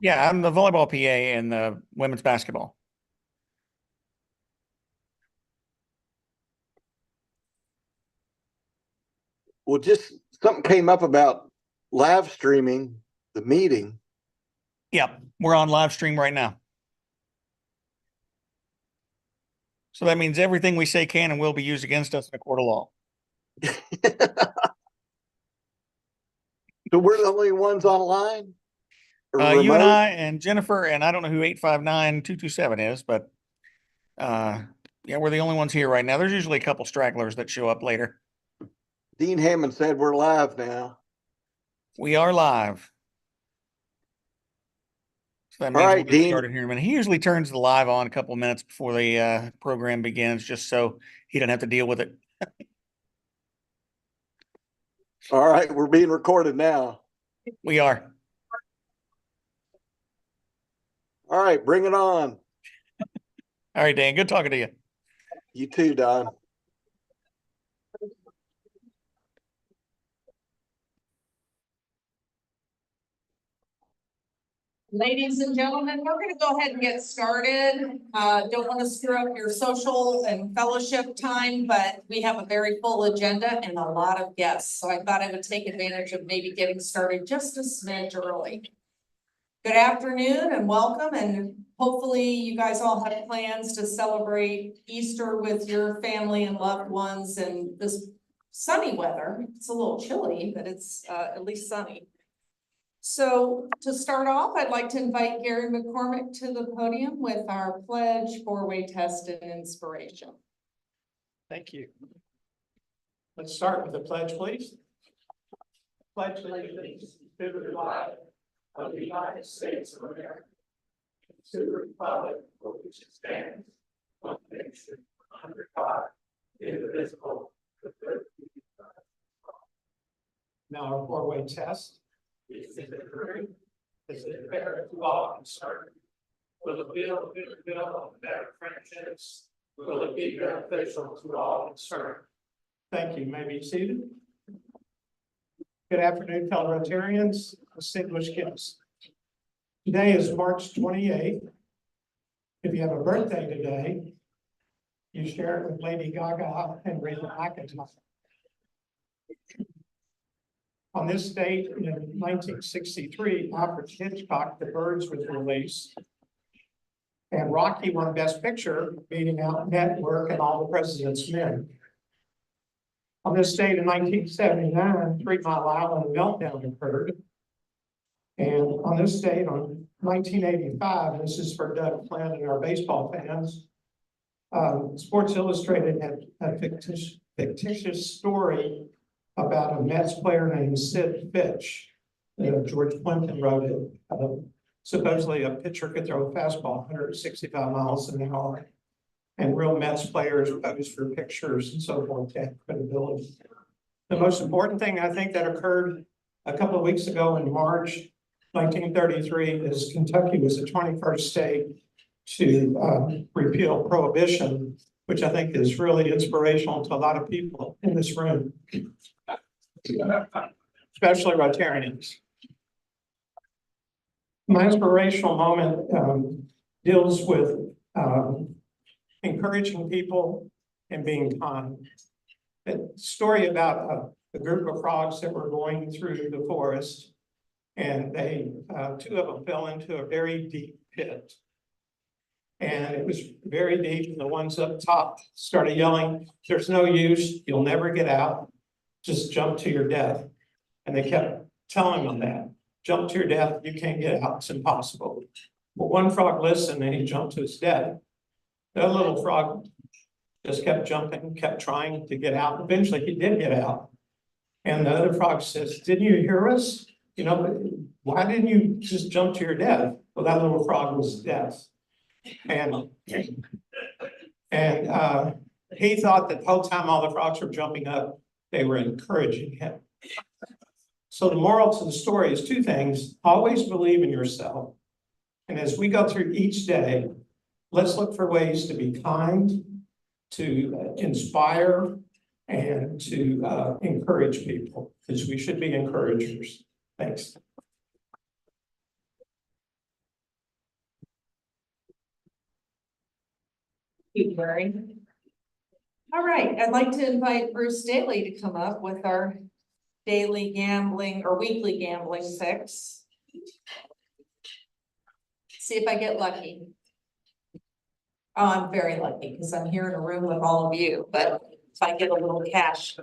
Yeah, I'm the volleyball PA in the women's basketball. Well, just something came up about live streaming the meeting. Yep, we're on live stream right now. So that means everything we say can and will be used against us in a court of law. So we're the only ones online? You and I and Jennifer, and I don't know who 859-227 is, but yeah, we're the only ones here right now. There's usually a couple stragglers that show up later. Dean Hammond said we're live now. We are live. So that means we'll get started here in a minute. He usually turns the live on a couple of minutes before the program begins, just so he doesn't have to deal with it. All right, we're being recorded now. We are. All right, bring it on. All right, Dan, good talking to you. You too, Don. Ladies and gentlemen, we're going to go ahead and get started. Don't want to screw up your social and fellowship time, but we have a very full agenda and a lot of guests. So I thought I would take advantage of maybe getting started just a smidge early. Good afternoon and welcome. And hopefully you guys all have plans to celebrate Easter with your family and loved ones in this sunny weather. It's a little chilly, but it's at least sunny. So to start off, I'd like to invite Gary McCormick to the podium with our pledge, four-way test, and inspiration. Thank you. Let's start with the pledge, please. Pledge allegiance to the flag of the United States of America, to the republic for which it stands, one nation, under God, indivisible, with liberty and justice. Now our four-way test. Is it true? Is it fair to all concerned? Will it build on better friendships? Will it be beneficial to all concerned? Thank you. You may be seated. Good afternoon, fellow Rotarians, distinguished guests. Today is March 28th. If you have a birthday today, you share it with Lady Gaga and Rita McIntyre. On this date in 1963, Alfred Hitchcock, The Birds was released. And Rocky won Best Picture, beating out Network and All the President's Men. On this date in 1979, 3 Mile Island meltdown occurred. And on this date, on 1985, this is for Doug Flynn and our baseball fans, Sports Illustrated had a fictitious story about a Mets player named Sid Fitch. George Plimpton wrote it. Supposedly a pitcher could throw a fastball 165 miles an hour. And real Mets players posed for pictures and so forth to have credibility. The most important thing I think that occurred a couple of weeks ago in March 1933 is Kentucky was the 21st state to repeal prohibition, which I think is really inspirational to a lot of people in this room, especially Rotarians. My inspirational moment deals with encouraging people and being kind. A story about a group of frogs that were going through the forest, and they, 2 of them fell into a very deep pit. And it was very deep, and the ones up top started yelling, "There's no use, you'll never get out, just jump to your death." And they kept telling them that, jump to your death, you can't get out, it's impossible. But one frog listened and he jumped to his death. That little frog just kept jumping, kept trying to get out. Eventually he did get out. And the other frog says, "Didn't you hear us? You know, why didn't you just jump to your death?" Well, that little frog was deaf. And he thought that the whole time all the frogs were jumping up, they were encouraging him. So the moral to the story is 2 things. Always believe in yourself. And as we go through each day, let's look for ways to be kind, to inspire, and to encourage people, because we should be encouragers. Thanks. February. All right, I'd like to invite Bruce Daly to come up with our daily gambling or weekly gambling fix. See if I get lucky. Oh, I'm very lucky because I'm here in a room with all of you, but if I get a little cash.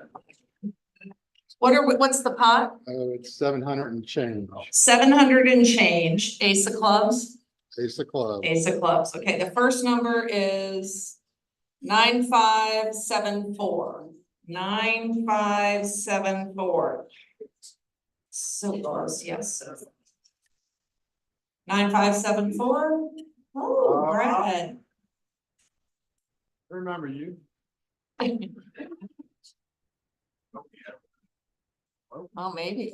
What's the pot? Oh, it's 700 and change. 700 and change. Ace of clubs. Ace of clubs. Ace of clubs. Okay, the first number is 9574. 9574. So close, yes. 9574. Oh, Brad. Remember you. Oh, maybe.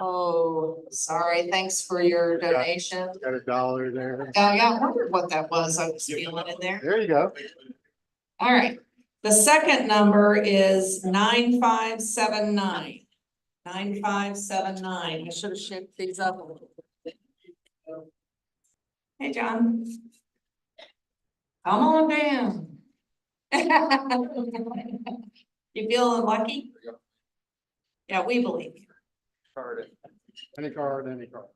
Oh, sorry. Thanks for your donation. Got $1 there. Yeah, I wondered what that was. I was feeling in there. There you go. All right. The second number is 9579. 9579. I should have shaped these up a little bit. Hey, John. Come on down. You feeling lucky? Yeah, we believe. Card. Any card, any card.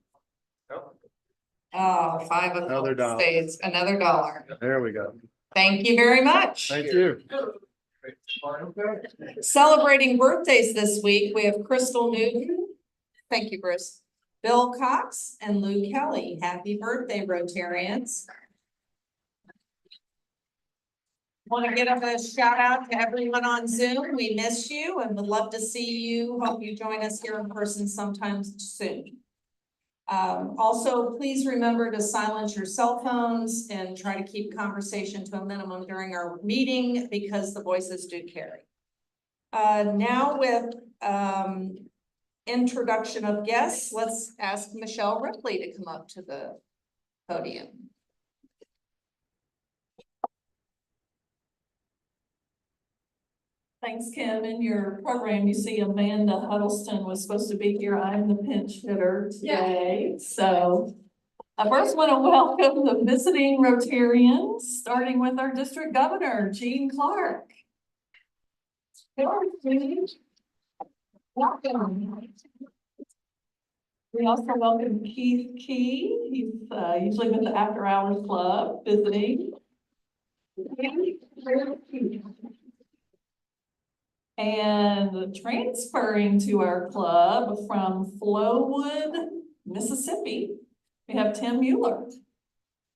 Oh, five of Another dollar. spades, another dollar. There we go. Thank you very much. Thank you. Celebrating birthdays this week, we have Crystal Newton. Thank you, Bruce. Bill Cox and Lou Kelly. Happy birthday, Rotarians. Want to get a shout out to everyone on Zoom. We miss you and would love to see you. Hope you join us here in person sometime soon. Also, please remember to silence your cell phones and try to keep conversation to a minimum during our meeting because the voices do carry. Now with introduction of guests, let's ask Michelle Ripley to come up to the podium. Thanks, Kim. In your program, you see Amanda Huddleston was supposed to be here. I'm the pinch hitter today. So I first want to welcome the visiting Rotarians, starting with our district governor, Gene Clark. Hello, Gene. Welcome. We also welcome Keith Key. He's usually with the After Hours Club visiting. And transferring to our club from Flowood, Mississippi, we have Tim Mueller.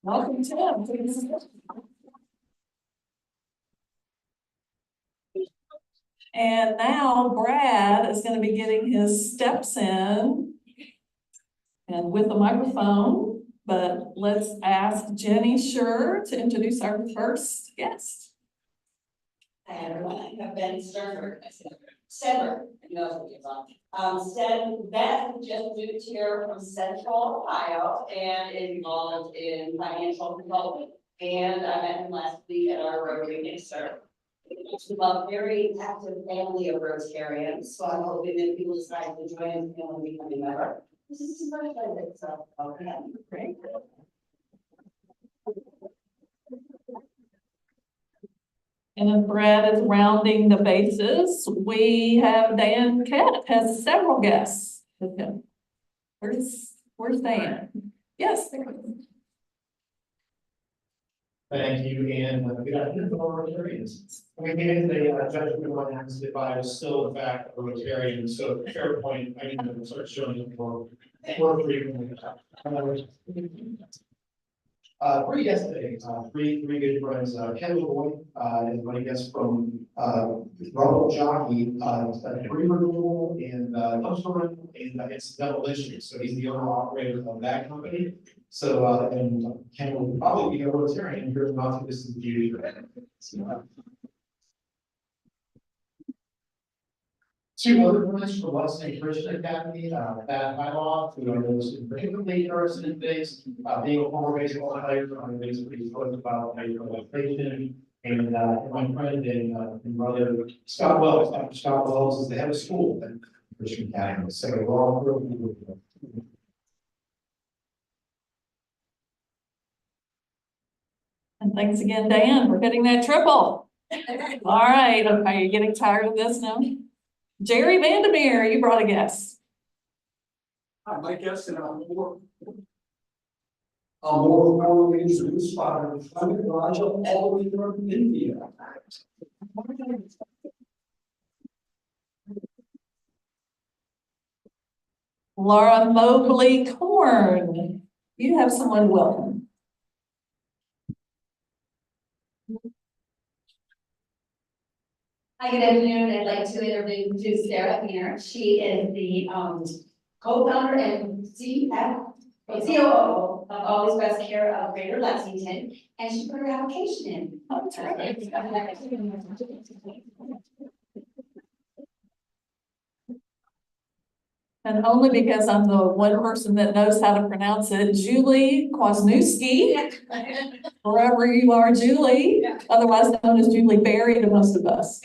Welcome, Tim. And now Brad is going to be getting his steps in and with the microphone, but let's ask Jenny Scher to introduce our first guest. Hi, everyone. I've been Stedler. Beth just moved here from Central Ohio and is involved in financial consulting. And I met him last week at our Rotary Mixer. It's a very active family of Rotarians, so I'm hoping that people decide to join his family and become a member. This is very exciting, so okay. Great. And then Brad is rounding the bases. We have Dan Kett has several guests with him. Where's Dan? Yes, there he is. Thank you, and good afternoon, fellow Rotarians. We made a judgment on acts if I was still in fact a Rotarian, so fair point, I need to start showing up more frequently. Three guests today, three good friends. Ken LeBoy is my guest from Rumble Jockey, Free Renewal and Dumpster and it's Demolition. So he's the owner operator of that company. So and Ken will probably be a Rotarian here in not too distant future. Two other friends from Weston Christian Academy, Thad Hylock, who I know is particularly interested in things, being a former baseball player, I'm pretty close about education, and my friend and brother Scott Wells. Dr. Scott Wells is the head of school at Christian Academy, so we're all thrilled with him. And thanks again, Diane, for hitting that triple. All right, are you getting tired of this now? Jerry Vandermeer, you brought a guest. My guest and I'm more formally introduced by Flynn all the way from India. Laura Mobley Corn, you have someone welcome. Hi, good afternoon. I'd like to introduce Sarah here. She is the co-founder and COO of Always Best Care of Greater Lexington, and she put her application in. Oh, that's right. And only because I'm the one person that knows how to pronounce it, Julie Kwasniewski. Wherever you are, Julie, otherwise known as Julie Berry to most of us.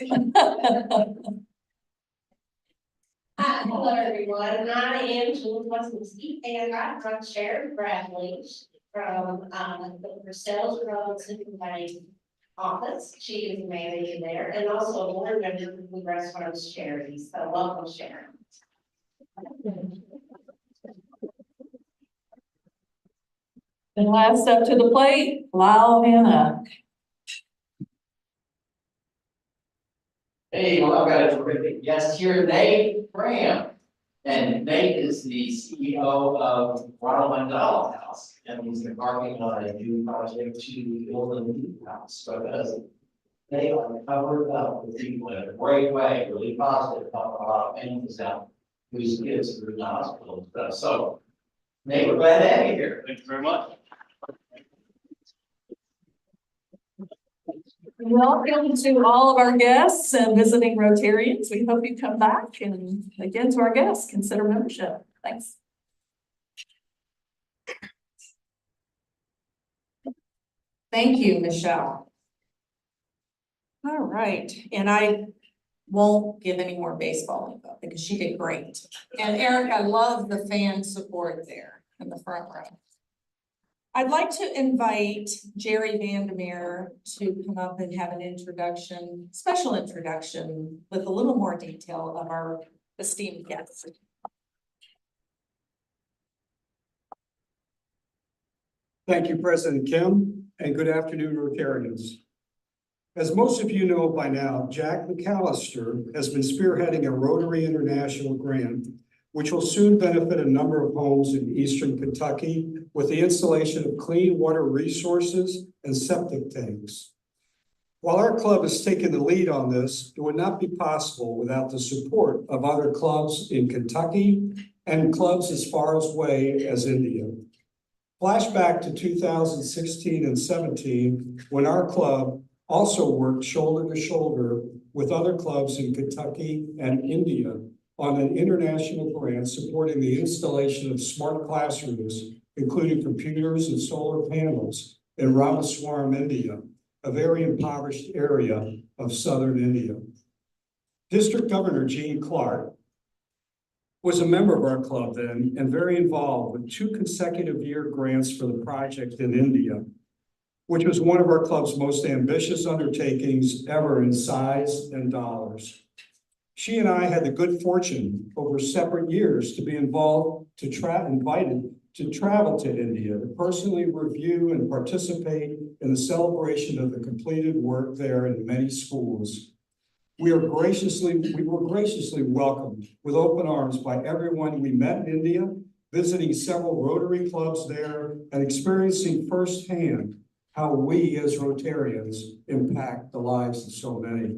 Hello, everyone. I am Julie Kwasniewski, and I'm from Sharon Bradley from the Sales Robinson County office. She is the manager there, and also a board member of the Restaurants Charities. So welcome, Sharon. And last up to the plate, Lyle Hannah. Hey, well, I've got a terrific guest here, Nate Graham. And Nate is the CEO of Ronald Dollhouse, and he's embarking on a new project to build a new house because they are covered up with people in a great way, really positive, help a lot of families out whose kids are in the hospital and stuff. So, Nate, we're glad to have you here. Thank you very much. Welcome to all of our guests and visiting Rotarians. We hope you come back, and again to our guests, consider membership. Thanks. Thank you, Michelle. All right, and I won't give any more baseball info because she did great. And Eric, I love the fan support there in the front row. I'd like to invite Jerry Vandermeer to come up and have an introduction, special introduction with a little more detail of our esteemed guests. Thank you, President Kim, and good afternoon, Rotarians. As most of you know by now, Jack McAllister has been spearheading a Rotary International grant, which will soon benefit a number of homes in eastern Kentucky with the installation of clean water resources and septic tanks. While our club has taken the lead on this, it would not be possible without the support of other clubs in Kentucky and clubs as far away as India. Flashback to 2016 and 17, when our club also worked shoulder to shoulder with other clubs in Kentucky and India on an international grant supporting the installation of smart classrooms, including computers and solar panels in Ramaswaram, India, a very impoverished area of southern India. District Governor Gene Clark was a member of our club then and very involved with 2 consecutive year grants for the project in India, which was one of our club's most ambitious undertakings ever in size and dollars. She and I had the good fortune over separate years to be invited to travel to India to personally review and participate in the celebration of the completed work there in many schools. We were graciously welcomed with open arms by everyone we met in India, visiting several Rotary clubs there and experiencing firsthand how we as Rotarians impact the lives of so many.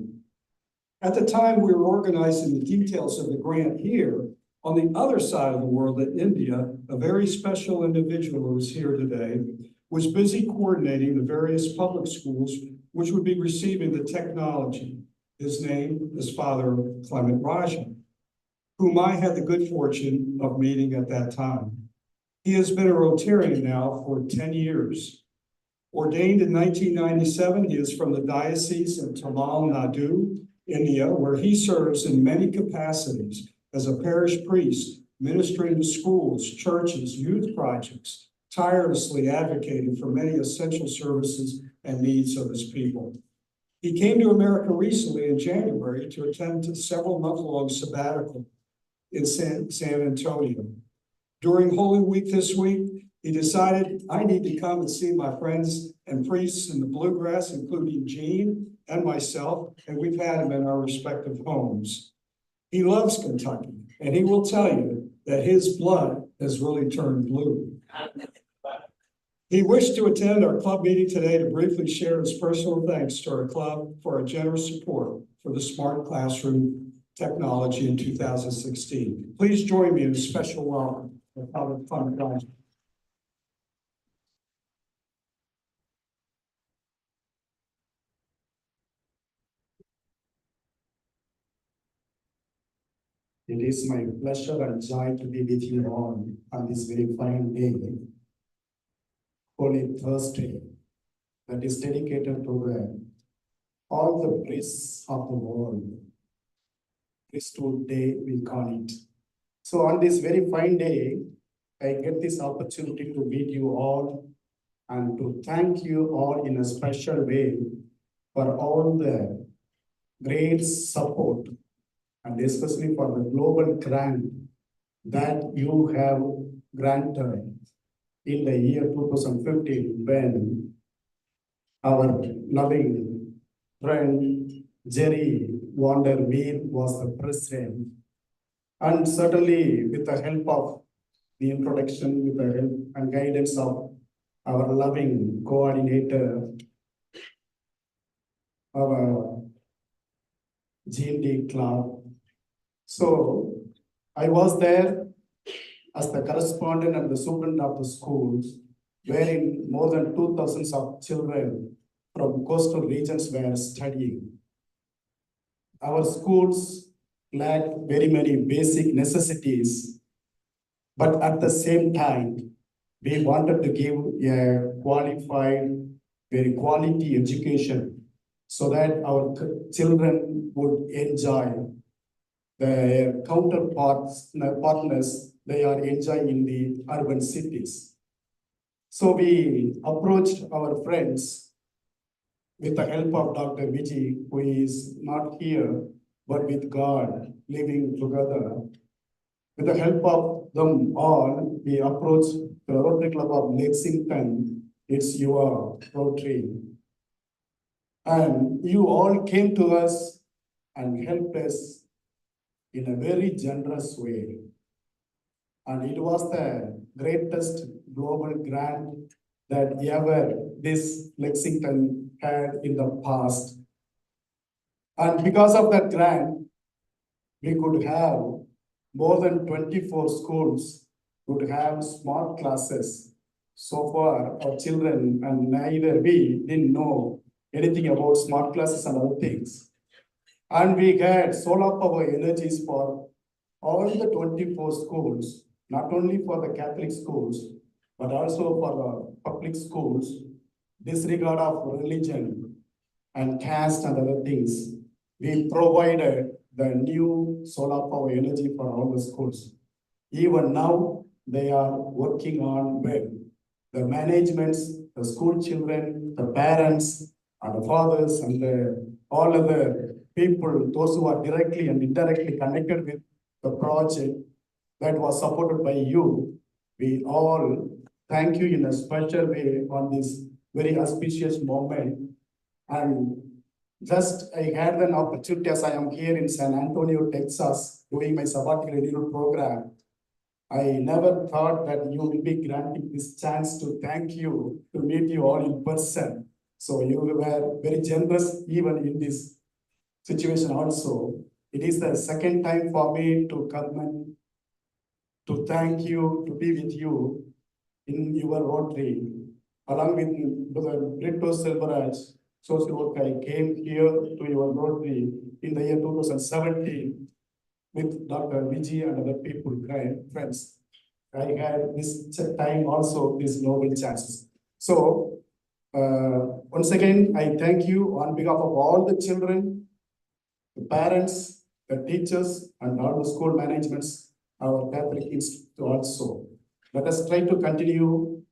At the time we were organizing the details of the grant here, on the other side of the world in India, a very special individual who is here today was busy coordinating the various public schools which would be receiving the technology. His name is Father Clement Raja, whom I had the good fortune of meeting at that time. He has been a Rotarian now for 10 years. Ordained in 1997, he is from the Diocese of Tamil Nadu, India, where he serves in many capacities as a parish priest, ministering to schools, churches, youth projects, tirelessly advocating for many essential services and needs of his people. He came to America recently in January to attend a several month-long sabbatical in San Antonio. During Holy Week this week, he decided, I need to come and see my friends and priests in the bluegrass, including Gene and myself, and we've had him in our respective homes. He loves Kentucky, and he will tell you that his blood has really turned blue. He wished to attend our club meeting today to briefly share his personal thanks to our club for our generous support for the smart classroom technology in 2016. Please join me in a special welcome of Father Flynn. It is my pleasure and joy to be with you all on this very fine day, Holy Thursday, that is dedicated to all the priests of the world. Priesthood Day, we call it. So on this very fine day, I get this opportunity to meet you all and to thank you all in a special way for all the great support and especially for the global grant that you have granted in the year 2015 when our loving friend Jerry Vandermeer was the president. And certainly with the help of the introduction, with the help and guidance of our loving coordinator, our GMD club. So I was there as the correspondent and the superintendent of the schools, wherein more than 2,000 of children from coastal regions were studying. Our schools lacked very many basic necessities, but at the same time, we wanted to give a qualified, very quality education so that our children would enjoy the partners they are enjoying in the urban cities. So we approached our friends with the help of Dr. Vijay, who is not here, but with God living together. With the help of them all, we approached the Rotary Club of Lexington. It's your Rotary. And you all came to us and helped us in a very generous way. And it was the greatest global grant that ever this Lexington had in the past. And because of that grant, we could have more than 24 schools could have smart classes. So far, our children and neither we didn't know anything about smart classes and other things. And we had solar power energies for all the 24 schools, not only for the Catholic schools, but also for the public schools, disregard of religion and caste and other things. We provided the new solar power energy for all the schools. Even now, they are working on well. The managements, the school children, the parents, and the fathers, and all other people, those who are directly and indirectly connected with the project that was supported by you, we all thank you in a special way on this very auspicious moment. And just I had an opportunity as I am here in San Antonio, Texas, doing my sabbatical renewal program. I never thought that you will be granting this chance to thank you, to meet you all in person. So you were very generous even in this situation also. It is the second time for me to come and to thank you, to be with you in your Rotary. Along with Brother Brito Silverage, social work, I came here to your Rotary in the year 2017 with Dr. Vijay and other people, friends. I had this time also, these noble chances. So, once again, I thank you on behalf of all the children, the parents, the teachers, and all the school managements, our Catholic Institute also. Let us try to continue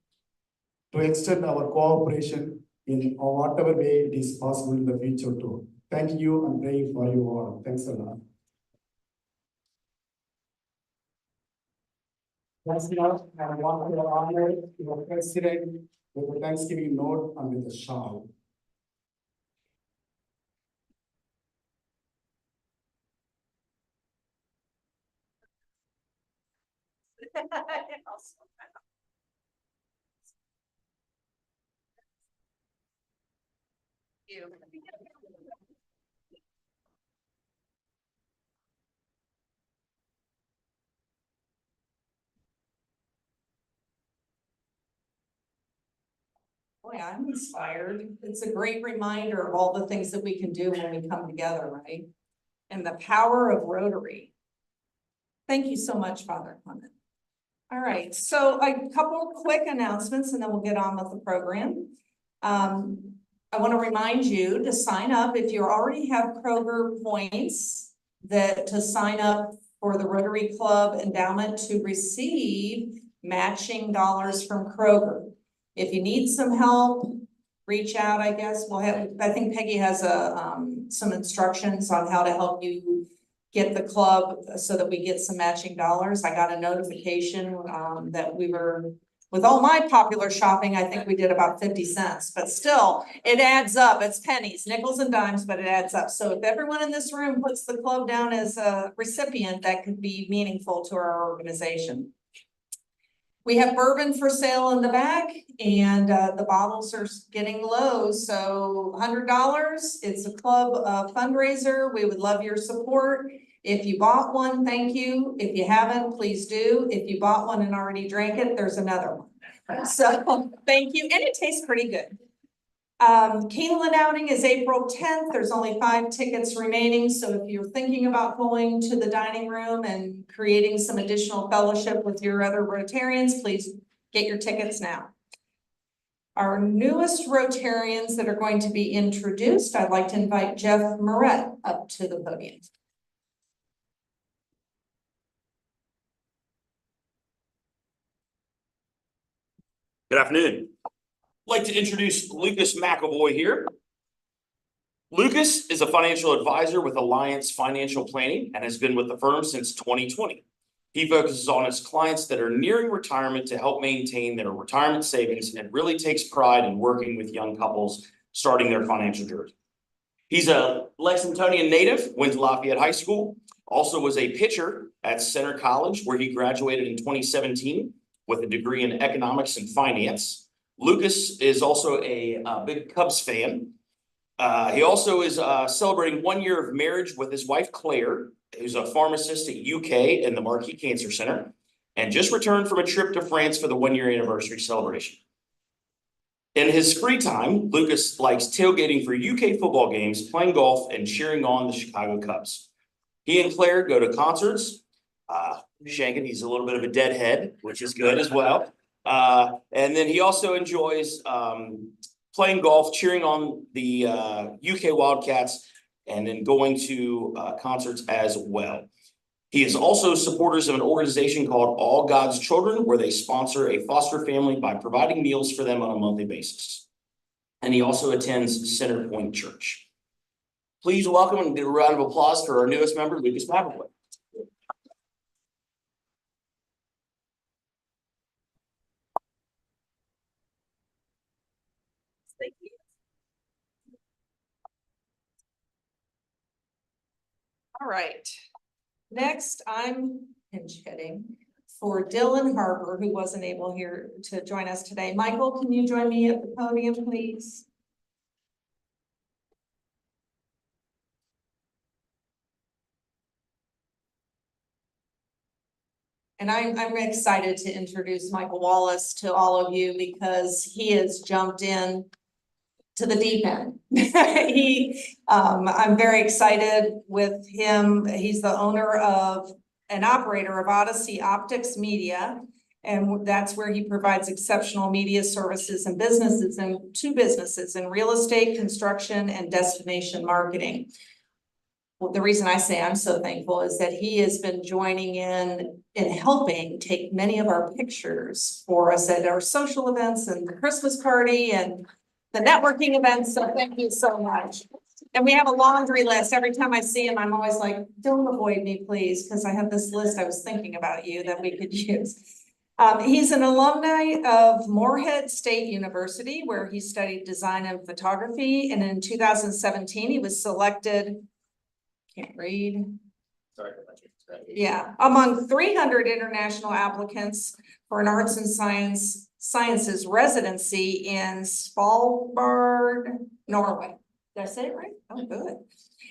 to extend our cooperation in whatever way it is possible in the future too. Thank you and praying for you all. Thanks a lot. Once now, I want to honor your president with a Thanksgiving note and with a shawl. Boy, I'm inspired. It's a great reminder of all the things that we can do when we come together, right? And the power of Rotary. Thank you so much, Father Clement. All right, so a couple of quick announcements and then we'll get on with the program. I want to remind you to sign up if you already have Kroger points, that to sign up for the Rotary Club endowment to receive matching dollars from Kroger. If you need some help, reach out, I guess. I think Peggy has some instructions on how to help you get the club so that we get some matching dollars. I got a notification that we were, with all my popular shopping, I think we did about 50 cents, but still it adds up. It's pennies, nickels and dimes, but it adds up. So if everyone in this room puts the club down as a recipient, that could be meaningful to our organization. We have bourbon for sale in the back and the bottles are getting low. So $100, it's a club fundraiser. We would love your support. If you bought one, thank you. If you haven't, please do. If you bought one and already drank it, there's another one. So thank you. And it tastes pretty good. Keynote outing is April 10th. There's only 5 tickets remaining. So if you're thinking about going to the dining room and creating some additional fellowship with your other Rotarians, please get your tickets now. Our newest Rotarians that are going to be introduced, I'd like to invite Jeff Moret up to the podium. Good afternoon. I'd like to introduce Lucas McAvoy here. Lucas is a financial advisor with Alliance Financial Planning and has been with the firm since 2020. He focuses on his clients that are nearing retirement to help maintain their retirement savings and really takes pride in working with young couples starting their financial journey. He's a Lexingtonian native, went to Lafayette High School, also was a pitcher at Center College where he graduated in 2017 with a degree in economics and finance. Lucas is also a big Cubs fan. He also is celebrating 1 year of marriage with his wife, Claire, who's a pharmacist at UK in the Marquis Cancer Center, and just returned from a trip to France for the 1 year anniversary celebration. In his free time, Lucas likes tailgating for UK football games, playing golf, and cheering on the Chicago Cubs. He and Claire go to concerts. Shankin, he's a little bit of a deadhead, which is good as well. And then he also enjoys playing golf, cheering on the UK Wildcats, and then going to concerts as well. He is also supporters of an organization called All God's Children, where they sponsor a foster family by providing meals for them on a monthly basis. And he also attends Center Point Church. Please welcome and give a round of applause for our newest member, Lucas McAvoy. Thank you. All right. Next, I'm pinch hitting for Dylan Harper, who wasn't able here to join us today. Michael, can you join me at the podium, please? And I'm excited to introduce Michael Wallace to all of you because he has jumped in to the deep end. I'm very excited with him. He's the owner of and operator of Odyssey Optics Media, and that's where he provides exceptional media services and businesses and to businesses in real estate, construction, and destination marketing. Well, the reason I say I'm so thankful is that he has been joining in helping take many of our pictures for us at our social events and the Christmas party. And the networking events, so thank you so much. And we have a laundry list. Every time I see him, I'm always like, don't avoid me, please, because I have this list. I was thinking about you that we could use. He's an alumni of Morehead State University, where he studied design and photography. And in 2017, he was selected, can't read. Sorry. Yeah, among 300 international applicants for an arts and sciences residency in Svalbard, Norway. Did I say it right? Oh, good.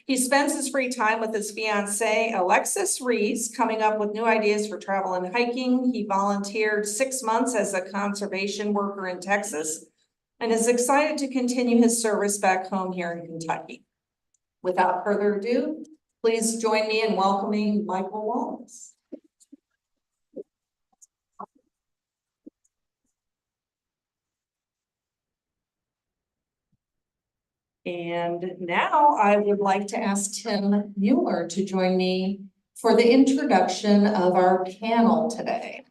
He spends his free time with his fiancee, Alexis Rees, coming up with new ideas for travel and hiking. He volunteered 6 months as a conservation worker in Texas and is excited to continue his service back home here in Kentucky. Without further ado, please join me in welcoming Michael Wallace. And now I would like to ask Tim Mueller to join me for the introduction of our panel today.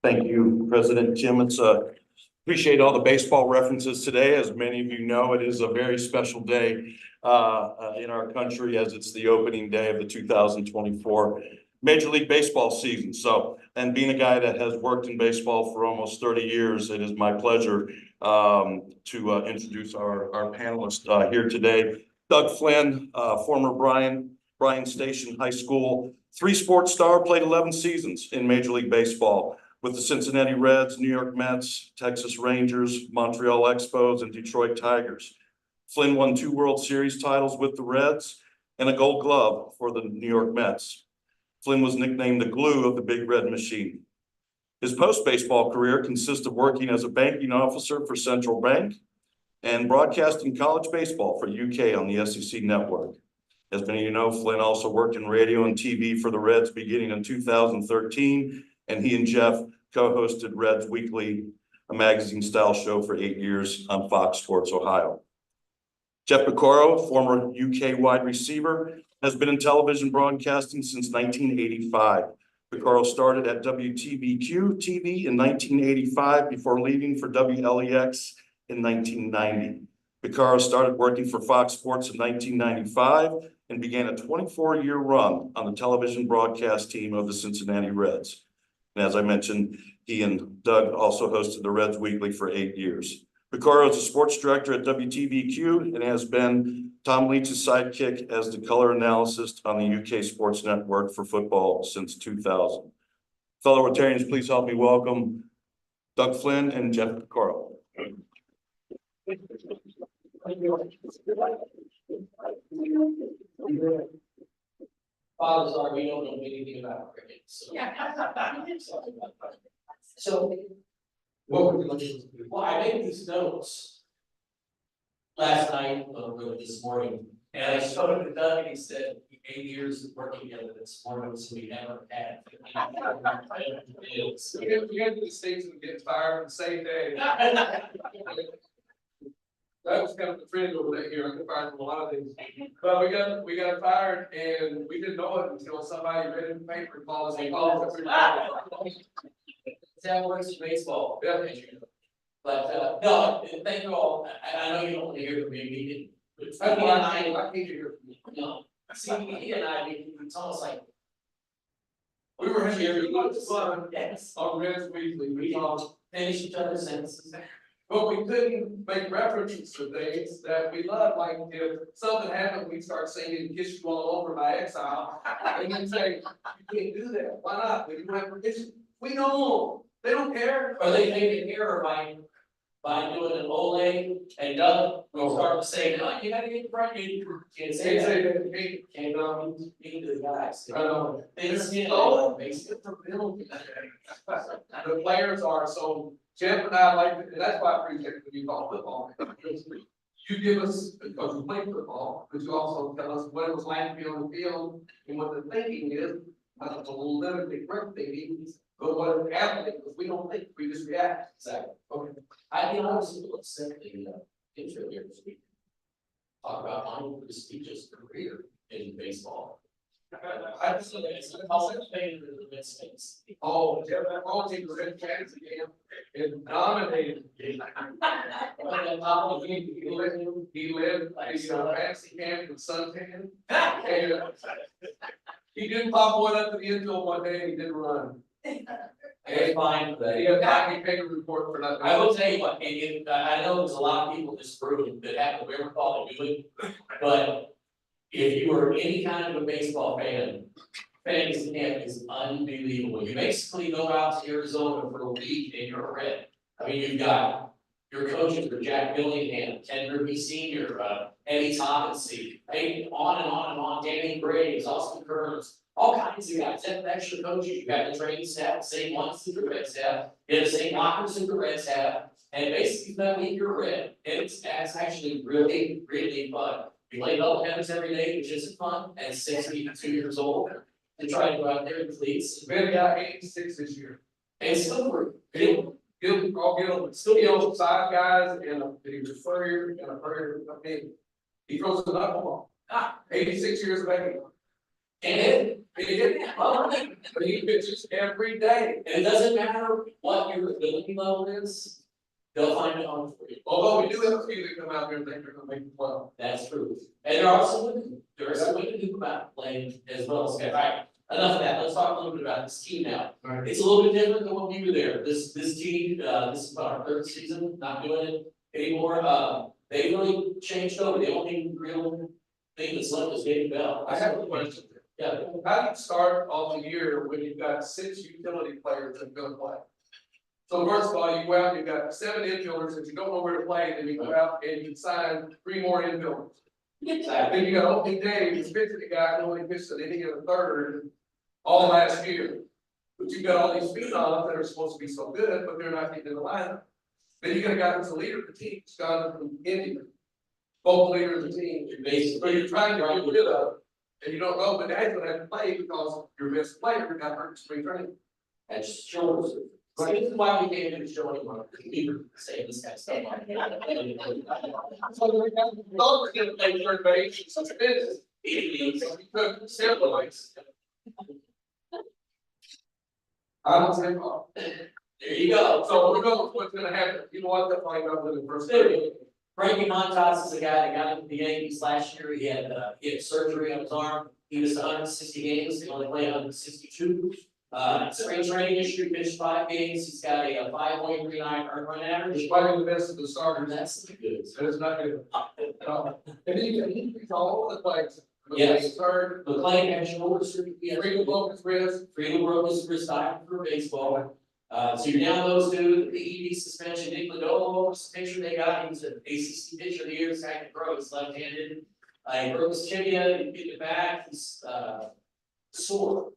Thank you, President Jim. Appreciate all the baseball references today. As many of you know, it is a very special day in our country, as it's the opening day of the 2024 Major League Baseball season. So, and being a guy that has worked in baseball for almost 30 years, it is my pleasure to introduce our panelists here today. Doug Flynn, former Bryan Station High School, 3-sport star, played 11 seasons in Major League Baseball with the Cincinnati Reds, New York Mets, Texas Rangers, Montreal Expos, and Detroit Tigers. Flynn won 2 World Series titles with the Reds and a Gold Glove for the New York Mets. Flynn was nicknamed the glue of the Big Red Machine. His post-baseball career consists of working as a banking officer for Central Bank and broadcasting college baseball for UK on the SEC network. As many of you know, Flynn also worked in radio and TV for the Reds beginning in 2013, and he and Jeff co-hosted Reds Weekly, a magazine-style show for 8 years on Fox Sports Ohio. Jeff Piecoro, former UK wide receiver, has been in television broadcasting since 1985. Piecoro started at WTBQ TV in 1985 before leaving for WLEX in 1990. Piecoro started working for Fox Sports in 1995 and began a 24-year run on the television broadcast team of the Cincinnati Reds. And as I mentioned, he and Doug also hosted the Reds Weekly for 8 years. Piecoro is a sports director at WTBQ and has been Tom Leach's sidekick as the color analyst on the UK Sports Network for football since 2000. Fellow Rotarians, please help me welcome Doug Flynn and Jeff Piecoro. Father, sorry, we don't know anything about cricket, so. So, what were we looking to do? Well, I made these notes last night, or this morning, and I showed it to Doug, and he said, 8 years of working together this morning, so we never had. You got to do the states and get fired on the same day. That was kind of the trend over there here. I got fired from a lot of things. But we got fired and we didn't know it until somebody read in the paper and called us and called us. That's how it works in baseball. Yeah. But, no, thank you all. I know you don't want to hear from me. That's why I came here. No, see, he and I, it's almost like. We were having a lot of fun Yes. on Reds Weekly. We all finish each other's sentences. But we couldn't make references to things that we love, like if something happened, we'd start singing "Kiss You All Over" by Exile. And then say, you can't do that, why not? We don't have permission. We know, they don't care. Or they make an error by doing an ole, and Doug will start to say, no, you gotta get right, you can't say that. Can't go mean to the guys. I know. They see it, So- makes it for Bill. The players are, so Jeff and I like, and that's why I appreciate when you call football. Because you give us, because you play football, but you also tell us what it was like to be on the field and what the thinking is. I don't know, a little bit correct thinking, but what is happening, because we don't think, we just react. Exactly. Okay. I was a little upset the intro here this week. Talk about my prestigious career in baseball. I just, oh, yeah, that whole team was in Kansas again, and dominated. He led the fancy camp with suntan. And he didn't pop one up to the infield one day and he didn't run. It's fine, but He had paid a report for nothing. I will tell you what, I know there's a lot of people disapprove that have the wherewithal to do it, but if you are any kind of a baseball fan, fantasy camp is unbelievable. You basically go out to Arizona for a week and you're red. I mean, you've got your coaches are Jack Billingham, Ken Griffey Senior, Eddie Toppensee, on and on and on, Danny Graves, Austin Kearns, all kinds of guys, and extra coaches. You got the training staff, the same ones that the Reds have, you have the same lockers that the Reds have, and basically that week you're red. It's actually really, really fun. You play doubleheaders every day, which isn't fun, at 62 years old, and try to go out there in cleats. Ben got 86 this year. And still for Still get side guys and he's a furrier and a furrier. I mean, he throws a knuckleball. 86 years of age. and But he pitches every day. it doesn't matter what your ability level is, they'll find a home for you. Although we do have a few that come out there and think they're gonna make the playoffs. That's true. And there are some women, who come out playing as well as guys. All right, enough of that. Let's talk a little bit about this team now. Right. It's a little bit different than when we were there. This team, this is our third season, not doing it anymore. They really changed over. The only real thing that's left is David Bell. I have a question. Yeah. How do you start off the year when you've got 6 utility players that are gonna play? So first of all, you go out, you've got 7 infielders that you don't know where to play, and then you go out and you sign 3 more infielders. Then you got opening day, who's pitching the guy who only pitched an inning in the third all last year. But you've got all these phenoms that are supposed to be so good, but they're not getting in the lineup. Then you got a guy who's the leader of the team, who's gone from India. Both leaders of the team, so you're trying to get rid of, and you don't know, but now he's gonna have to play because your best player got hurt in spring training. That's shoulders. So this is why we can't do the show anymore, because we were saying this kind of stuff. So those are gonna play third base, it's such a business. So we took several ways. I don't say, oh. There you go. So we're going, what's gonna happen, you know what, that's why I got with the first. Frankie Montas is a guy that got into the Yankees last year. He had surgery on his arm. He was 160 games. He only played 162. Spring training issue, pitched 5 games. He's got a 5.39 earned run average. He's probably the best of the starters. That's good. That is not good. And he's all over the place. Yes. Third, McClain had shoulder surgery. Freedom broke his wrist. Freedom broke his wrist for baseball. So you're down those two, the ED suspension, Nick Lodolo, was the pitcher they got, he was an ACC pitcher of the year, second pro, he's left-handed. He broke his tibia, he hit it back, he's, sore.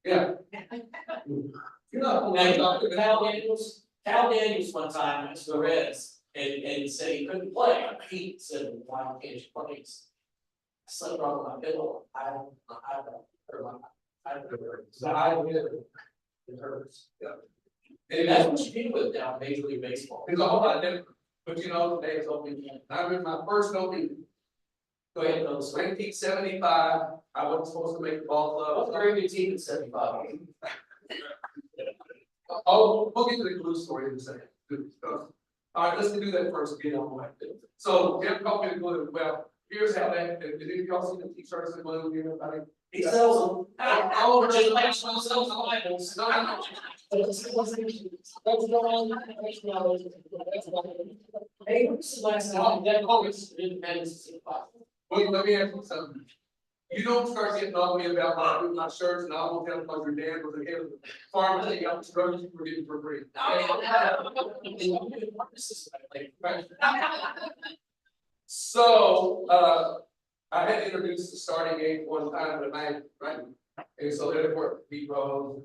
Yeah. You're not. Now, Cal Daniels one time went to the Reds and said he couldn't play, he said, why can't you play? I slept on my pillow, I it hurts. Yeah. And that's what you deal with down in Major League Baseball. There's a whole lot different, but you know, today is opening. I remember my first opening. Go ahead, Bill. So, 1975, I wasn't supposed to make the ball what's club. the very good team in 75? Oh, we'll get to the glue story in a second. All right, let's do that first, get on the way. So Jeff called me the glue. Well, here's how that, did any of y'all see the t-shirts and glue, everybody? He sells them. Oh, just like sells labels. No. Hey, this is last time, that always independence. Wait, let me ask you something. You don't start getting on me about my shirts and I won't tell because your dad was a head of the farm and they got the drugs you were getting for free. So, I had introduced the starting eight one time tonight, right? And so there were Piecoro,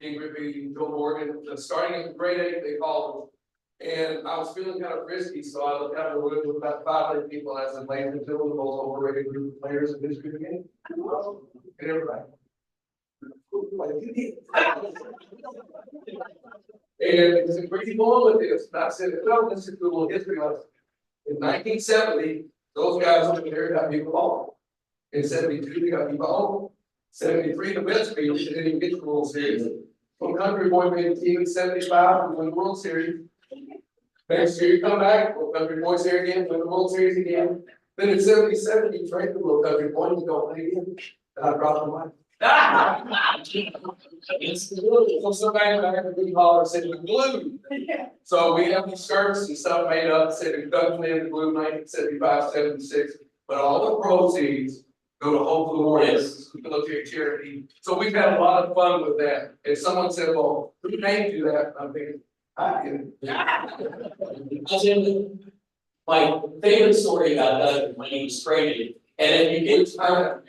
King Griffey, Joe Morgan, the starting in grade 8, they called them. And I was feeling kind of risky, so I looked out of the room with about 500 people as I played until the most overrated group of players in history of the game. And everybody. And it's a crazy going with this. And I said, well, let's just do a little history lesson. In 1970, Those guys over there got people on. In 72, they got people on. 73, the best field, they didn't even get the World Series. So Country Boy made the team in 75 and won the World Series. Next year you come back, well, Country Boy's here again, win the World Series again. Then in 77, you trade the World Country Boy, you don't play again. And I dropped the mic. So somebody back in the hall said it was blue. So we have these shirts and stuff made up, said induction in blue 1975, 76, but all the proceeds go to Hope Memorials, military charity. So we've had a lot of fun with that. And someone said, well, who named you that? I'm thinking, I did. My favorite story about Doug when he was traded, and if you get, if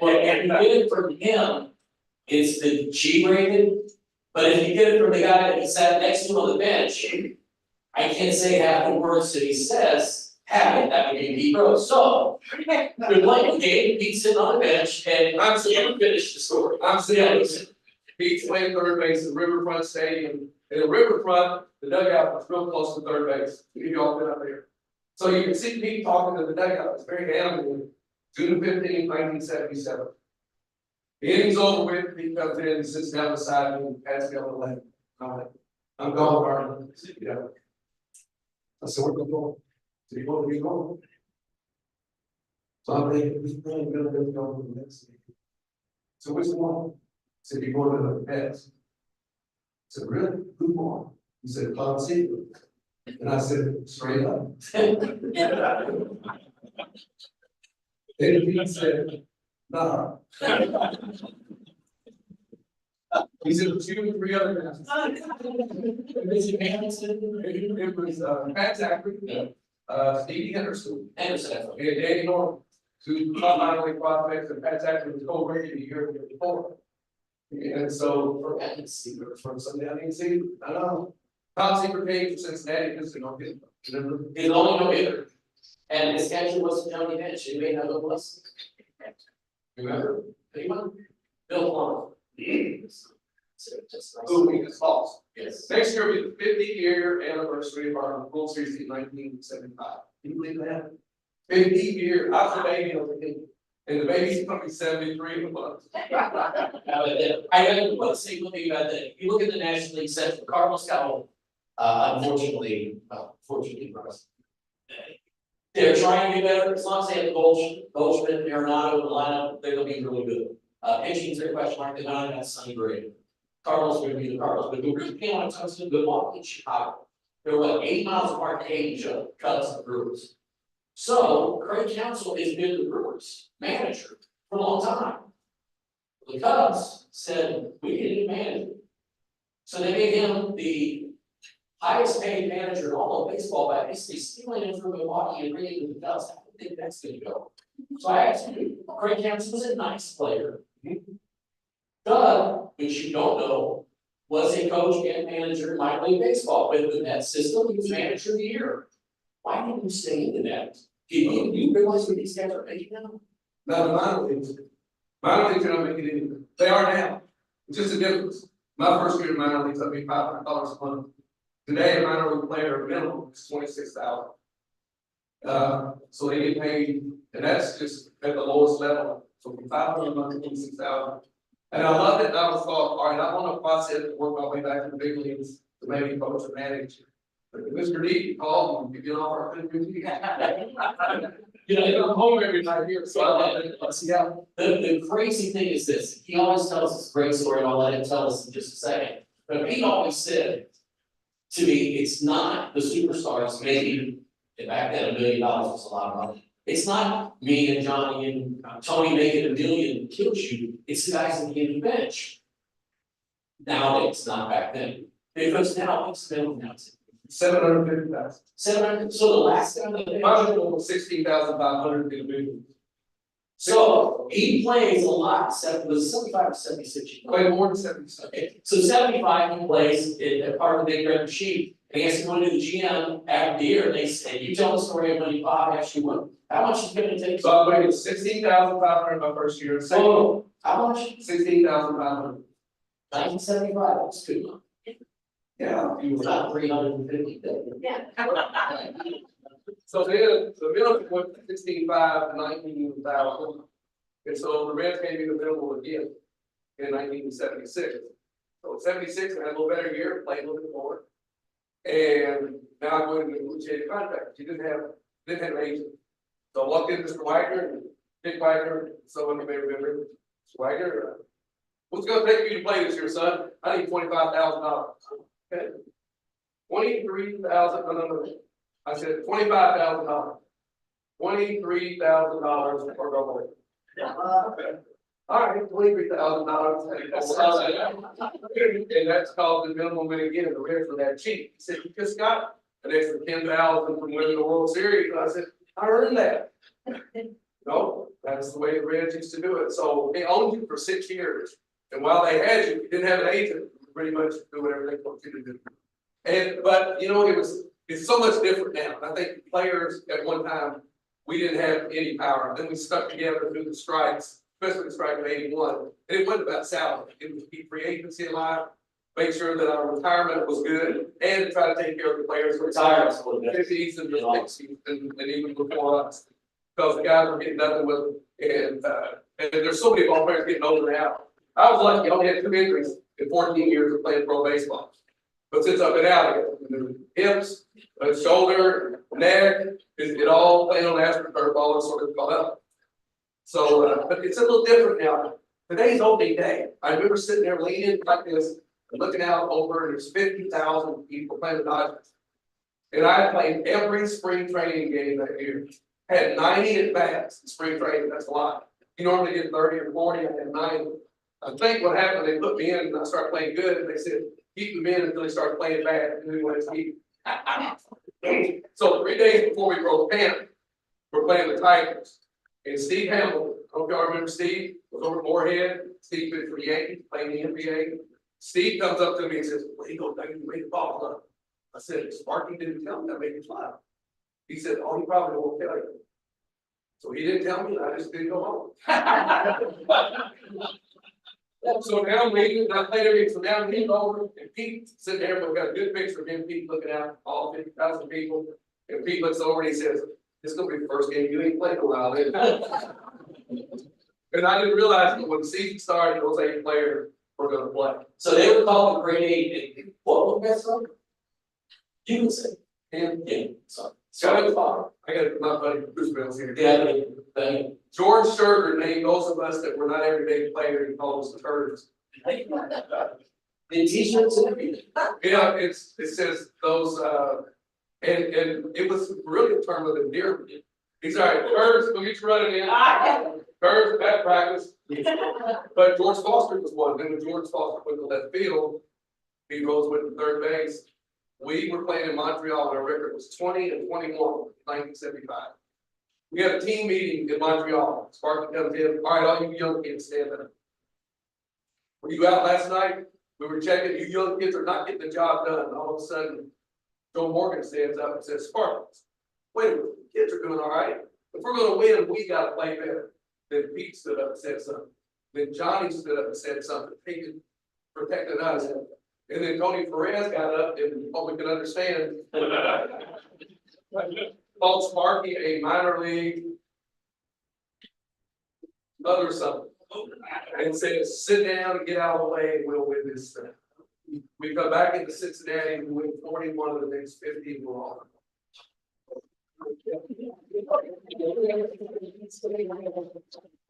you get it from him, it's the G rated. But if you get it from the guy that he sat next to him on the bench, I can't say half the words that he says, have it, that would be Piecoro. So, they're playing the game, Pete's sitting on the bench, and I'm saying, finish the story. I'm saying, Pete's playing third base at Riverfront Stadium. In the Riverfront, the dugout was real close to third base. You all been up there. So you can see Pete talking to the dugout. It's very animated. June 15, 1977. The inning's over with. Pete comes in, sits down beside me, and passes me on the left. I'm gone, Garden. Yeah. I said, where we going? So you want to be going? So I'm thinking, we're going to go to the next city. So which one? He said, you're going to the Pets. I said, really? Who won? He said, Tom Seaver. And I said, straight up. And he said, nah. He said, two or three other guys. It was Pat Zachary, Stevie Henderson, and Danny Norman, who taught my only prospects, and Pat Zachary was co-rated the year before. And so, for Pat Seaver, from somebody I didn't see, I don't know. Tom Seaver came from Cincinnati, because they don't get them. He's only no hitter. And his catcher was Johnny Bench, you may know who it was. Remember? Anyone? Bill Plummer. So just nice. Who we just lost. Yes. Next year will be the 50-year anniversary of our World Series in 1975. Can you believe that? 50 year, I was a baby over here. And the baby's gonna be 73 in a month. I want to say one thing about that. If you look at the National League Central, Cardinals got, unfortunately, fortunately for us. They're trying to get better. As long as they have Goldschmidt, Arenado in the lineup, they're gonna be really good. Pitching's their question mark. They're not that Sonny Gray. Cardinals are gonna be the Cardinals, but the really thing I want to talk to the Milwaukee in Chicago. They're what, 8 miles apart, hating each other, Cubs and Brewers. So Craig Counsell has been the Brewers manager for a long time. The Cubs said, we need a manager. So they made him the highest paid manager in all of baseball by basically stealing him from Milwaukee and bringing him to the Cubs. I don't think that's gonna go. So I asked you, Craig Counsell was a nice player. Doug, which you don't know, was a coach and manager in minor league baseball with the Mets system. He was manager of the year. Why didn't you stay in the net? Do you realize what these guys are making now? Now, the minor leagues are not making it either. They are now. It's just a difference. My first year in minor leagues, I made $500 a month. Today, a minor league player minimum is $26,000. So they get paid, and that's just at the lowest level. So from $500 a month to $26,000. And I loved it. And I was thought, all right, I want to process to work my way back to the big leagues to maybe coach or manage. But Mr. D called me to get off our good. You know, I'm home every night here, so I love it. Let's see how. The crazy thing is this, he always tells this great story, and I'll let him tell us in just a second. But he always said to me, it's not the superstars making, and back then $1 million was a lot of money. It's not me and Johnny and Tony making $1 million kills you, it's the guys on the bench. Nowadays, not back then, because now it's still now. 750,000. 700, so the last time that they. My minimum was 16,500 individuals. So he plays a lot, was 75 or 76. Way more than 70. Okay, so 75 he plays in part of the big red sheet, and he has to go into the GM after the year, and they say, you tell the story of when Bob actually won. How much is it gonna take? So I made 16,500 my first year. Oh, how much? 16,500. 1975, that's good. Yeah. He was not 350. Yeah. So then the minimum went from 16,500 to 19,000. And so the Reds came in the middle again in 1976. So 76, I had a little better year, played a little bit more. And now I go into negotiated contract. You didn't have an agent. So I walked in Mr. Wagner and Dick Wagner, someone you may remember, Mr. Wagner, what's it gonna take you to play this year, son? I need $25,000. Okay. 23,000, no. I said $25,000. $23,000 for double. Okay. All right, $23,000. And that's called the minimum win again, the Reds for that cheap. He said, you just got an extra 10,000 from winning the World Series. And I said, I earned that. No, that's the way the Reds used to do it. So they owned you for 6 years. And while they had you didn't have an agent, you pretty much do whatever they want you to do. But you know, it's so much different now. I think players at one time, we didn't have any power. Then we stuck together through the strikes, especially the strike of '81. And it wasn't about salary. It was to keep free agency alive, make sure that our retirement was good, and to try to take care of the players who retired 50s and the 60s and even before us. Because the guys were getting nothing with them. And there's so many ball players getting older now. I was lucky, I only had 2 injuries in 14 years of playing pro baseball. But since I've been out of it, hips, shoulder, neck, it all playing on AstroTurf, all is sort of caught up. So, but it's a little different now. Today's opening day. I remember sitting there leaning like this and looking out over, and there's 50,000 people playing the Dodgers. And I played every spring training game that year. Had 90 at bats in spring training. That's a lot. You normally get 30 or 40. I had 90. I think what happened, they put me in and I started playing good, and they said, keep them in until they start playing bad. And then let's keep. So 3 days before we broke camp, we're playing the Tigers. And Steve Hamilton, I don't know if y'all remember Steve, was over at Moorhead. Steve played for the Yankees, playing the NBA. Steve comes up to me and says, well, he goes, you made the ball up. I said, Sparky didn't tell me I made it fly. He said, oh, he probably won't tell you. So he didn't tell me, I just didn't go home. So now I'm leaving, and I played everything, so now I'm leaning over, and Pete sitting there, we've got a good picture of him, Pete looking out, all 50,000 people. And Pete looks over and he says, this is gonna be the first game you ain't played in a while, is it? And I didn't realize that when the season started, those 8 players were gonna play. So they were called the grade 8. What was that song? You can say. Yeah, sorry. I got my buddy Bruce Bell's here. Yeah, George Scherger named those of us that were not everyday players, he called us the Turds. the t-shirts and everything. Yeah, it says those, and it was really a term of endearment. He's all right, Turds, we'll get you running in. Turds, bad practice. But George Foster was one. Then when George Foster went to left field, he goes with the third base. We were playing in Montreal, and our record was 20-21 in 1975. We had a team meeting in Montreal. Sparky comes in, all right, all you young kids stand up. Were you out last night? We were checking, you young kids are not getting the job done. And all of a sudden, Joe Morgan stands up and says, Spartans, wait a minute, the kids are doing all right. If we're gonna win, we gotta play better. Then Pete stood up and said something. Then Johnny stood up and said something. He protected us. And then Tony Perez got up and all we could understand. Called Sparky a minor league other something. And said, sit down and get out of the way and we'll win this thing. We come back into Cincinnati and we win 41 of the next 50 and we're on.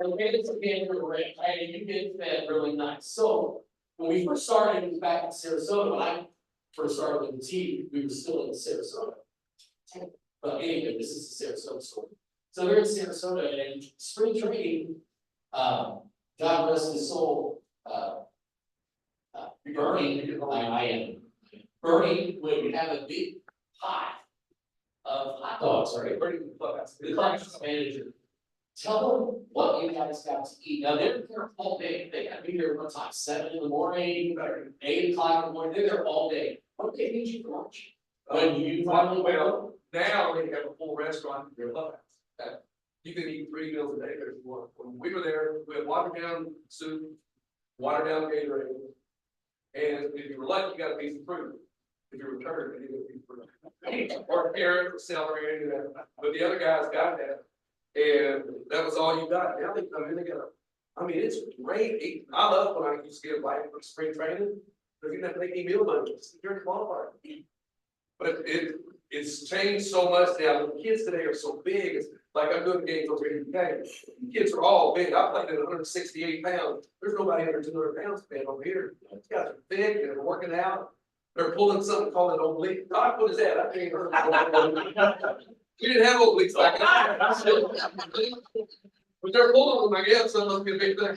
Okay, this is being great, and you did that really nice. So when we first started back in Sarasota, when I first started with the team, we were still in Sarasota. But anyway, this is the Sarasota story. So we're in Sarasota and spring training, God rest his soul, Bernie, I am. Bernie would have a big pie of hot dogs, right? Bernie would the clubhouse manager. Tell them what you guys got to eat. Now they're there all day. They got to be here one time, 7 in the morning, 8 o'clock in the morning. They're there all day. What do they need you for lunch? When you finally Well, now they have a full restaurant in their clubhouse. You can eat 3 meals a day if you want. When we were there, we had watered down soup, watered down Gatorade. And if you were lucky, you got a piece of fruit. if you return, it would be for, or parent or salary, or any of that. But the other guys got that, and that was all you got. Now they come in, they got, I mean, it's great. I love when I used to get like for spring training, they're gonna make me meal money, you're qualified. But it's changed so much now. The kids today are so big. It's like I'm doing games over here in the UK. The kids are all big. I played at 168 pounds. There's nobody under 200 pounds playing over here. These guys are big and they're working out. They're pulling something called an oblique. Doc, what is that? I can't heard of it. We didn't have obliques back then. But they're pulling them, I guess. So must be a big thing.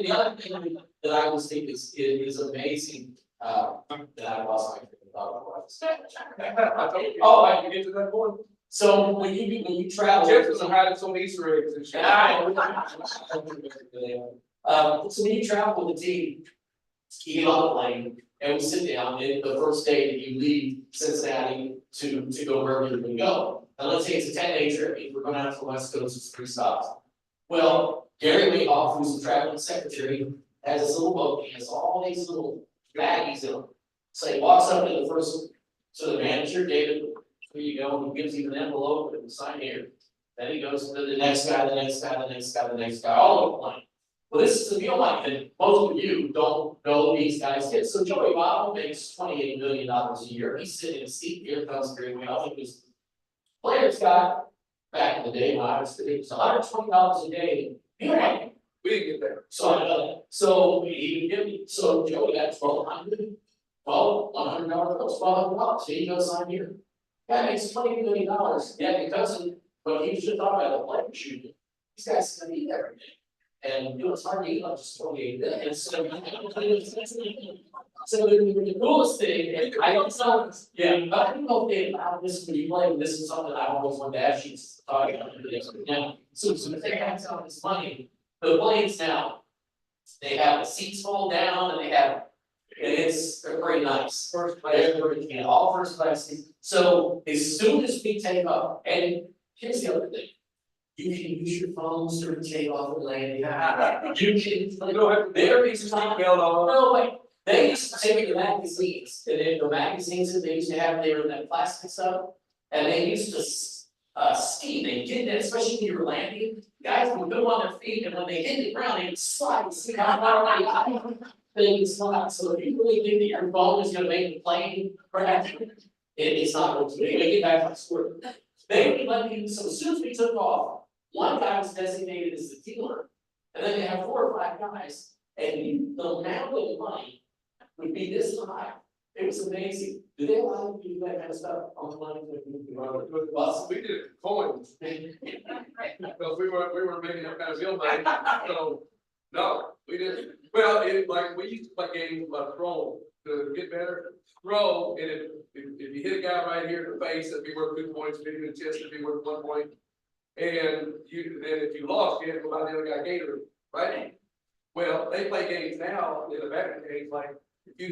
The other thing that I always think is amazing, that I lost my thought was. Oh, I can get to that point. So when you travel. Jefferson hiding some Easter eggs and shit. So when you travel with the team, you get on the plane and we sit down, and the first day that you leave Cincinnati to go wherever you're gonna go. Now, let's say it's a 10-day trip, if we're going out to the West Coast, it's 3 stops. Well, Gary Layhoff, who's the traveling secretary, has this little book, he has all these little baggies in them. So he walks up to the manager, David, here you go, and he gives you an envelope and sign here. Then he goes to the next guy, the next guy, the next guy, the next guy, all over the plane. Well, this is the deal like that most of you don't know these guys get. So Joey Votto makes $28 million a year. He's sitting in a seat here, comes very well. He was players got back in the day when I was it was $120 a day. You know, We didn't get there. so he give me, so Joey got $1,200, $100, $1,200. So he goes on here. That makes $20 million. Yeah, because of what he should thought about the player shooting. These guys gonna eat every day. And you know, it's hard to eat on just 28 million. So the coolest thing, I don't know, yeah, but I don't know if they allow this when you play. This is something I always wanted to ask you to talk about. Now, so if they have some of this money, the planes now, they have the seats fold down and they're pretty nice. First class, all first class seats. So as soon as we take off, and here's the other thing. You can use your phones to take off the landing. You can, there is time. No, wait, they used to take the magazines, and then the magazines that they used to have, they were in that plastic stuff. And they used to ski, they did that, especially when you were landing, guys would go on their feet, and when they hit the ground, they would slide and see how they would slide. So if you really think that your phone is gonna make the plane crash, it's not going to, they get back on sport. They would let me, so as soon as we took off, one guy was designated as the dealer, and then they have 4 or 5 guys, and the amount of money would be this high. It was amazing. Did they allow you to do that kind of stuff on the line? We did coins. Because we were making that kind of bill money, so, no, we didn't. Well, like, we used to play games like throw, to get better, throw, and if you hit a guy right here in the face, it'd be worth 2 points, if you hit the chest, it'd be worth 1 point. And if you lost, you had to go buy the other guy Gator, right? Well, they play games now in the back games, like, if you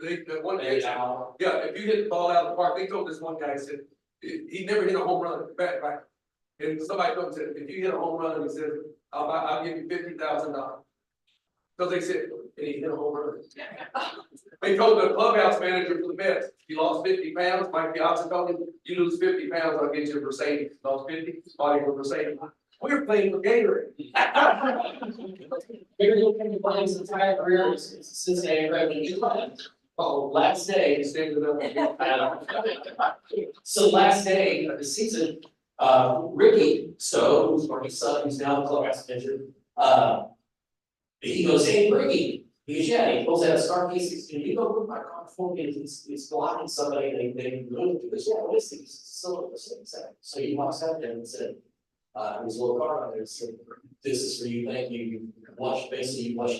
hit the one day, yeah, if you hit the ball out of the park, they told this one guy, said, he never hit a home run back. And somebody comes and said, if you hit a home run, he said, I'll give you $50,000. So they said, and he hit a home run. They told the clubhouse manager for the Mets, you lost 50 pounds, Mike Piazza told him, you lose 50 pounds, I'll get you a Mercedes. Lost 50, body for Mercedes. We were playing for Gatorade. You're looking to play his entire career since Cincinnati Revenue. Oh, last day, so last day of the season, Ricky Stowe, who's Marty's son, who's now the clubhouse manager, he goes, hey, Ricky. He goes, yeah, he pulls out a star piece, he says, can you go look my car for me? He's blocking somebody, and they moved. He goes, yeah, what is this? So he walks out there and said, his little car out there and said, this is for you, thank you. You watched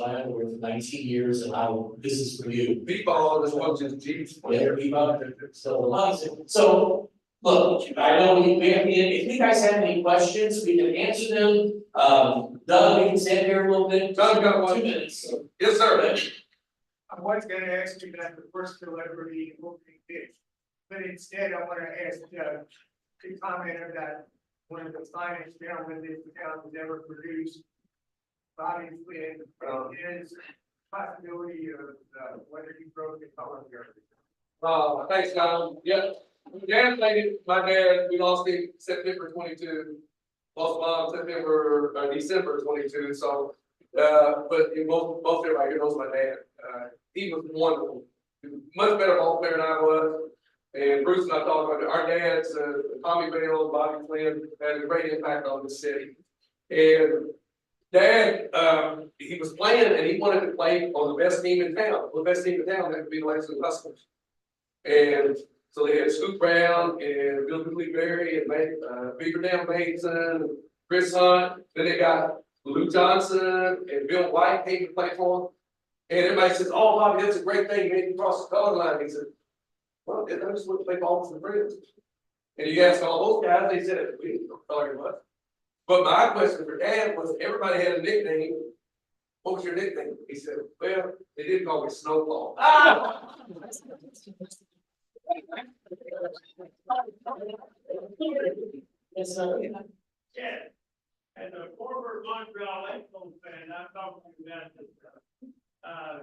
my underwear for 19 years, and this is for you. B-ball, this wasn't just Jeeps. Yeah, B-ball, so the money. So, look, I know if you guys have any questions, we can answer them. Doug, we can stand here a little bit. Doug, got 1 2 minutes. So. Yes, sir. I was gonna ask you about the first celebrity opening pitch, but instead I wanna ask, to comment about one of the finest gentlemen this town has ever produced. Bobby Flynn, his possibility of, whether he broke the color guard. Thanks, Don. Yeah, Jan played it, my dad, we lost him September 22. Lost mom September, December 22, so, but most everybody here knows my dad. He was wonderful, much better ball player than I was. And Bruce and I talked about it, our dads, Tommy Bell, Bobby Flynn, had a great impact on the city. And Dad, he was playing and he wanted to play on the best team in town. The best team in town, that would be the Lansing Hustlers. And so they had Scoop Brown and Bill Berry and Beaver Dam Mason, Chris Hunt. Then they got Lou Johnson and Bill White came to play for them. And everybody says, "Oh, Bobby, that's a great thing. You made him cross the color line." He said, "Well, I just want to play ball with some friends." And you ask all those guys, they said, "We didn't know color much." But my question for Dad was, everybody had a nickname. What was your nickname? He said, "Well, they did call me Snowball." Yes, sir. Yeah, as a former Montreal Expos fan, I'm talking about this,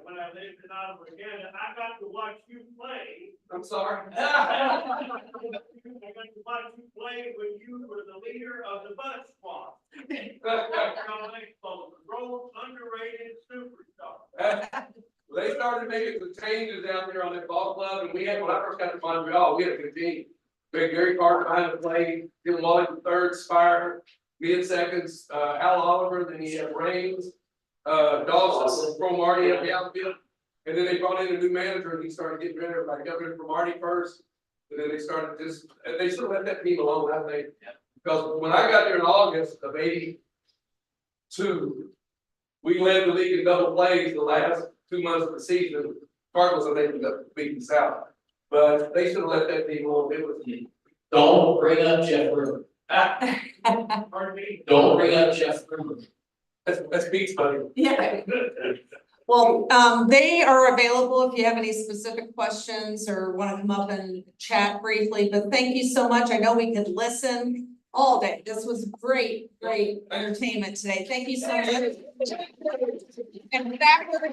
when I lived in Ottawa, Canada, I got to watch you play. I'm sorry. I got to watch you play when you were the leader of the Bus Squad. Montreal Expos, road underrated superstar. They started making some changes out there on that ball club, and we had, when I first got to Montreal, we had a good team. We had Gary Carter behind the plate, Dylan Wally in third, Spire, me in seconds, Al Oliver, then he had Raines, Dawson, from Marty at the outfield. And then they brought in a new manager and he started getting rid of everybody, got rid of Marty first. And then they started just, they should have let that team alone, I think. Because when I got there in August of '82, we led the league in double plays the last 2 months of the season. Cardinals, I think, ended up beating South. But they should have let that team alone. It was. Don't bring up Jeff River. Pardon me? Don't bring up Jeff River. That's Pete's buddy. Yeah. Well, they are available if you have any specific questions or want to come up and chat briefly, but thank you so much. I know we could listen all day. This was great entertainment today. Thank you so much. And back with the